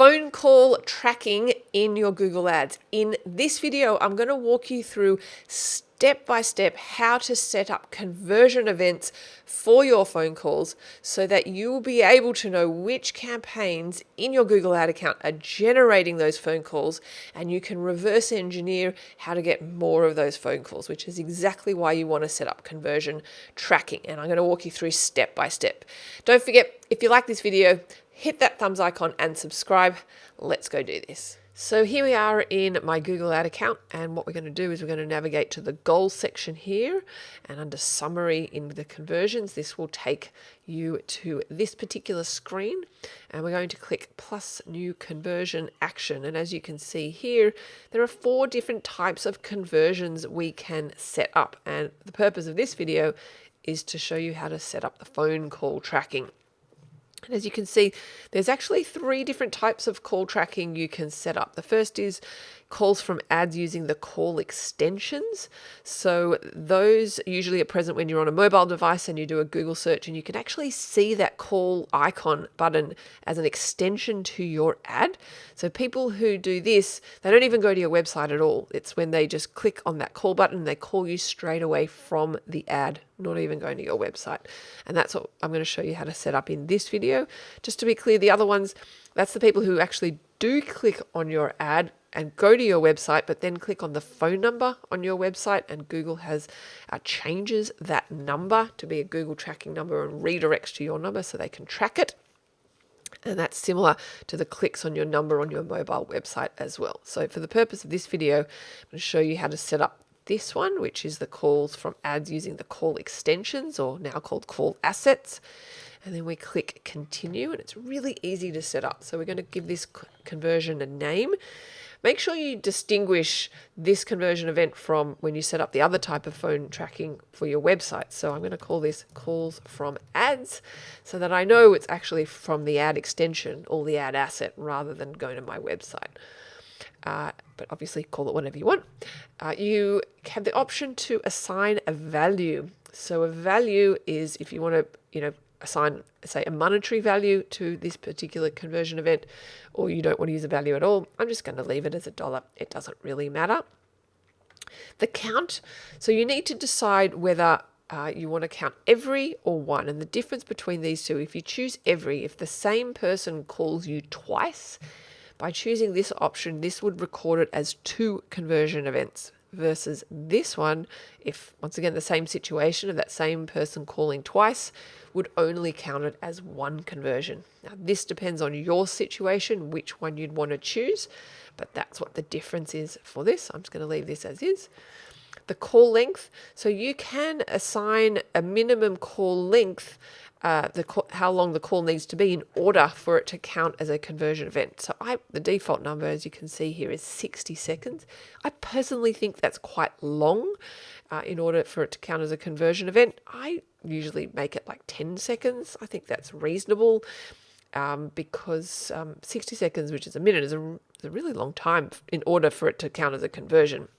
phone call tracking in your Google Ads. In this video, I'm going to walk you through step by step how to set up conversion events for your phone calls so that you will be able to know which campaigns in your Google Ad account are generating those phone calls, and you can reverse engineer how to get more of those phone calls, which is exactly why you want to set up conversion tracking. And I'm going to walk you through step by step. Don't forget, if you like this video, hit that thumbs icon and subscribe. Let's go do this. So here we are in my Google Ad account, and what we're going to do is we're going to navigate to the goals section here, and under summary in the conversions, this will take you to this particular screen, and we're going to click plus new conversion action. And as you can see here, there are 4 different types of conversions we can set up, and the purpose of this video is to show you how to set up the phone call tracking. And as you can see, there's actually 3 different types of call tracking you can set up. The first is calls from ads using the call extensions. So those usually are present when you're on a mobile device and you do a Google search, and you can actually see that call icon button as an extension to your ad. So people who do this, they don't even go to your website at all. It's when they just click on that call button, they call you straight away from the ad, not even going to your website. And that's what I'm going to show you how to set up in this video. Just to be clear, the other ones, that's the people who actually do click on your ad and go to your website, but then click on the phone number on your website, and Google has changes that number to be a Google tracking number and redirects to your number so they can track it. And that's similar to the clicks on your number on your mobile website as well. So for the purpose of this video, I'm going to show you how to set up this one, which is the calls from ads using the call extensions, or now called call assets. And then we click continue, and it's really easy to set up. So we're going to give this conversion a name. Make sure you distinguish this conversion event from when you set up the other type of phone tracking for your website. So I'm going to call this calls from ads so that I know it's actually from the ad extension or the ad asset rather than going to my website. But obviously call it whatever you want. You have the option to assign a value. So a value is if you want to, assign, say, a monetary value to this particular conversion event, or you don't want to use a value at all. I'm just going to leave it as $1. It doesn't really matter. The count. So you need to decide whether you want to count every or one. And the difference between these two, if you choose every, if the same person calls you twice, by choosing this option, this would record it as 2 conversion events, versus this one, if once again the same situation of that same person calling twice, would only count it as 1 conversion. Now this depends on your situation, which one you'd want to choose, but that's what the difference is for this. I'm just going to leave this as is. The call length, so you can assign a minimum call length, how long the call needs to be in order for it to count as a conversion event. So the default number, as you can see here, is 60 seconds. I personally think that's quite long in order for it to count as a conversion event. I usually make it like 10 seconds. I think that's reasonable because 60 seconds, which is a minute, is a really long time in order for it to count as a conversion.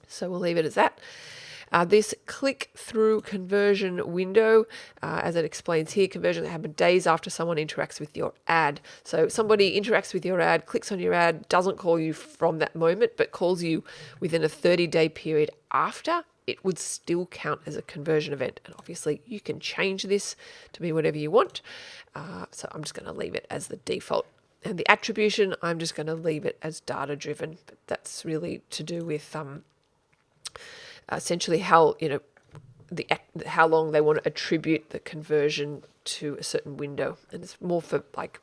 So we'll leave it as that. This click-through conversion window, as it explains here, conversion that happen days after someone interacts with your ad. So somebody interacts with your ad, clicks on your ad, doesn't call you from that moment, but calls you within a 30-day period after, it would still count as a conversion event. And obviously you can change this to be whatever you want. So I'm just going to leave it as the default. And the attribution, I'm just going to leave it as data-driven. But that's really to do with essentially how how long they want to attribute the conversion to a certain window, and it's more for like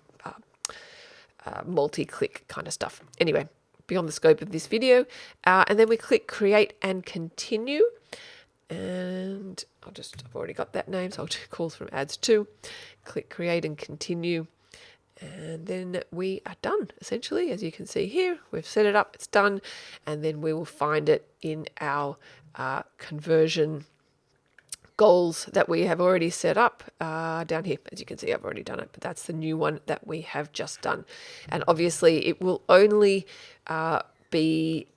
multi-click kind of stuff. Anyway, beyond the scope of this video, and then we click create and continue, and I've already got that name, so I'll do calls from ads 2. Click create and continue. And then we are done, essentially. As you can see here, we've set it up, it's done, and then we will find it in our conversion goals that we have already set up down here. As you can see, I've already done it, but that's the new one that we have just done. And obviously it will only be,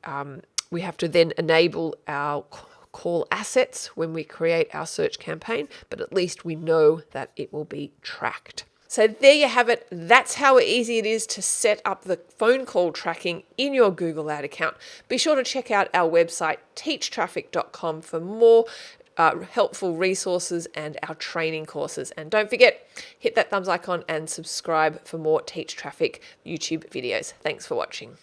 we have to then enable our call assets when we create our search campaign, but at least we know that it will be tracked. So there you have it. That's how easy it is to set up the phone call tracking in your Google Ad account. Be sure to check out our website, teachtraffic.com, for more helpful resources and our training courses. And don't forget, hit that thumbs icon and subscribe for more Teach Traffic YouTube videos. Thanks for watching.